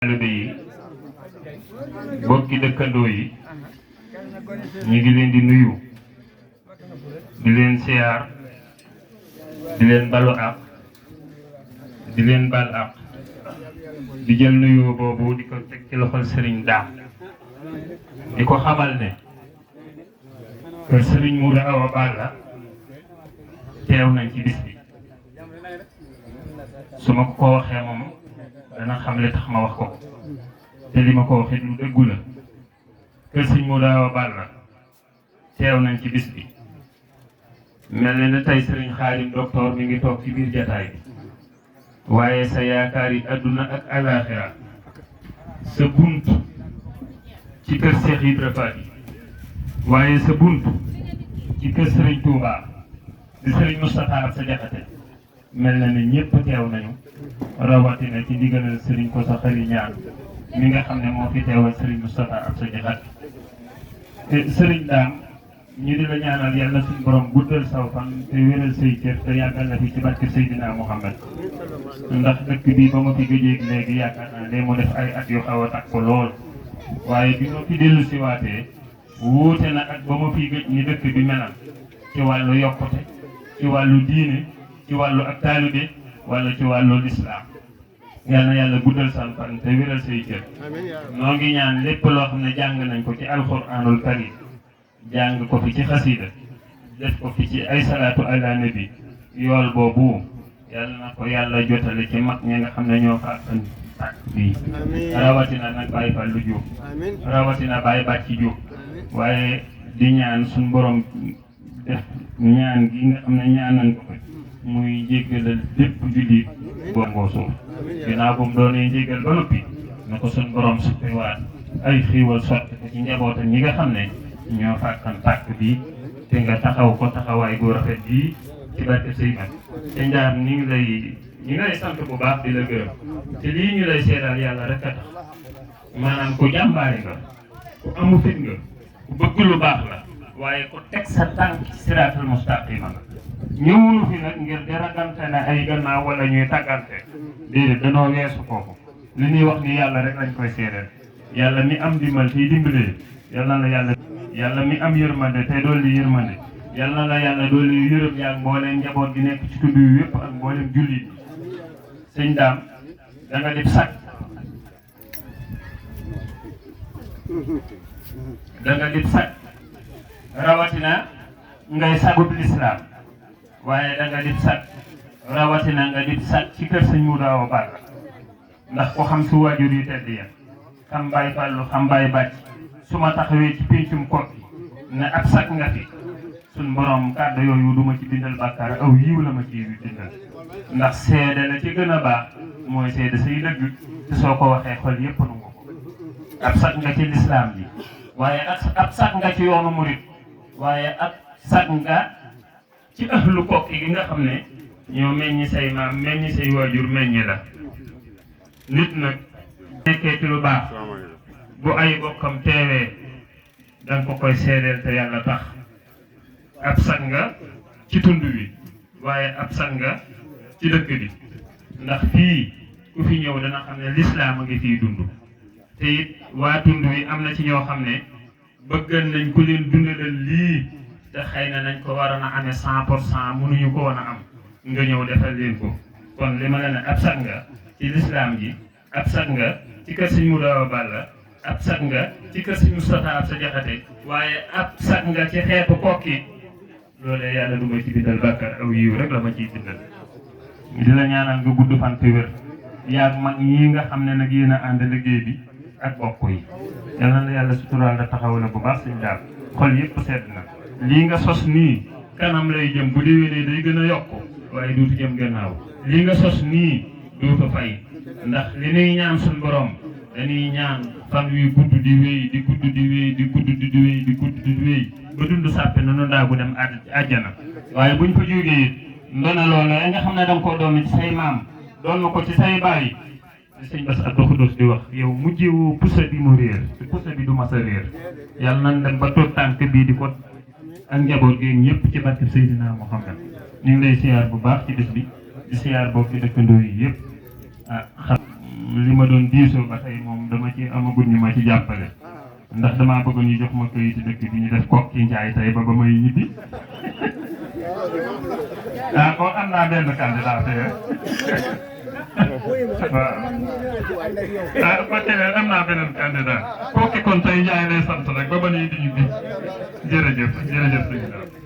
taalibe yi bokki dëkkandoo yi ñu ngi leen di nuyu di leen siyaar di leen balu ak di leen bal ak di jël nuyu boobu di ko teg ci loxol Serigne Dame di ko xamal ne kër Serigne Modou Awa Balla teew nañ ci bis bi su ma ko waxee moom dana xam li tax ma wax ko te li ma ko waxee lu dëggu la kër Serigne Modou Awa Balla teew nañ ci bis bi mel na ne tey Serigne Khadim docteur mi ngi toog ci biir jataay bi waaye sa yaakaar yi adduna ak alaaxira sa bunt ci kër Cheikh Ibra Fall waaye sa bunt ci kër Serigne Touba di Serigne Moustapha Absa Diakhaté mel na ne ñëpp teew nañu rawatina ci ndigalal Serigne Kosso Khary Niane mi nga xam ne moo fi teewal Serigne Moustapha Absa Diakhaté te Serigne Dame ñu di la ñaanal yàlla suñu borom guddal saw fan te wéral say cër te yàggal la fi ci barke Seydina Muhammad ndax dëkk bi ba ma fi gëjeeg léegi yaakaar naa ne mu def ay at yu xaw a takku lool waaye bi ma fi dellu si waatee wuute na ak ba ma fi gëj ñi dëkk bi melal ci wàllu yokkute ci wàllu diine ci wàllu ak taalibe wala ci wàllu lislaam yal na yàlla guddal san fan te wéral say cër noo ngi ñaan lépp loo xam ne jàng nañ ko ci alxuraanul karim jàng ko fi ci xasida def ko fi ci ay salaatu ala nabi yool boobu yàlla na ko yàlla jotale ci mag ñi nga xam ne ñoo fàttan tàkk bii rawatina nag Baye Fallou Diop rawatina Baye Bàcci Diop waaye di ñaan suñu borom def ñaan gi nga xam ne ñaanan ko muy jéggalal lépp jullit bongoo suuf ginnaaw bu mu doonee jéggal ba noppi na ko suñu borom suppiwaat ay xiiwal sotti ko ci njabootam ñi nga xam ne ñoo fàkkan tàkk bi te nga taxaw ko taxawaay gu rafet bii ci barke say mag te njaar ñu ngi lay sant bu baax di la gërëm te lii ñu lay seedal yàlla rek a tax maanaam ku jàmbaare nga ku amu fit nga ku bëgg lu baax la waaye ku teg sa tànk ci siraatal mustaqima nga ñëwunu fi nag ngir di ragante ne ay gannaaw wala ñuy tàggante déedéet danoo weesu foofu li ñuy wax ni yàlla rek lañ koy seedal yàlla mi am dimbal fii dimbalee yàlla na yàlla mi am yërmande te dolli yërmande yàlla na yàlla dolli yërëm yaa mbooleem njaboot gi nekk ci tudd yu yëpp ak mbooleem jullit sëñ Dame da nga def sag rawatina ngay sagub lislaam waaye da nga def sag rawatina nga def sag ci kër sëñ Modou Awa Balla ndax ko xam su waajur yu tedd ya xam Baye Fallou xam Baye Bàcc su ma taxawee ci péncum Kokki ne ab sag nga fi suñ borom kàddu yooyu du ma ci bindal bàkkaar aw yiw la ma ci bindal ndax seede la ci gën a baax mooy seede say dëgg te soo ko waxee xol yépp nu nga ko ab sag nga ci lislaam ji waaye ab sag nga ci yoonu murit waaye ab sag nga ci ahlu Kokki gi nga xam ne ñoo meññi say maam meññi say waajur meññi la nit nag nekkee ci lu baax bu ay bokkam teewee danga ko koy seedeel te yàlla tax ab sag nga ci tund wi waaye ab sag nga ci dëkk bi ndax fii ku fi ñëw dana xam ne lislaam a ngi fii dund te it waa tund wi am na ci ñoo xam ne bëggan nañ ku leen dundalal lii te xëy na nañ ko war a amee 100% mënuñu ko woon a am nga ñëw defal leen ko kon li ma la ne ab sag nga ci lislaam ji ab sag nga ci kër Sëñ Modou Awa Balla ab sag nga ci kër Sëñ Moustapha Absa Diakhaté waaye ab sag nga ci xeetu Kokki loolee yàlla du ma ci bindal bàkkaar aw yiw rek la ma ciy bindal di la ñaanal nga gudd fan te wér yaag mag yi nga xam ne nag yéen a ànd liggéey bi ak bokk yi yal na yàlla suturaal la taxaw la bu baax sëñ Dame xol yëpp sedd na lii nga sos nii kanam lay jëm bu déwénee day gën a yokk waaye duutu jëm gannaaw lii nga sos nii duutu fay ndax li ñuy ñaan suñ borom dañuy ñaan fan wi gudd di wéy di gudd di wéy di gudd di wéy di gudd di wéy ba dund sàppe na nu ndaa bu dem àjjana waaye buñ fa jógee it ndona loolu nga xam ne danga koo doon ci say maam doon na ko ci say baay sëñ Bass Abdou Khoudoss di wax yow mujjewoo pusa bi mu réer te pusa bi du mas a réer yàlla nañ dem ba toog tànk bii di ko ak njaboot gi ñëpp ci barke Seydina Muhammad ñu ngi lay siyaar bu baax ci bés bi di siyaar bokk ci dëkkandoo yi yëpp li ma doon diisoo ba tey moom dama ci amagul ñu ma ci jàppale ndax damaa bëgg ñu jox ma këyitu dëkk bi ñu def kook ci njaay tey ba may ñibbi ah kon am naa benn candidat tey waaw ah ba tey am naa beneen candidat kooki kon tey njaay lay sant rek ba ñuy di ñibbi jërëjëf sëñ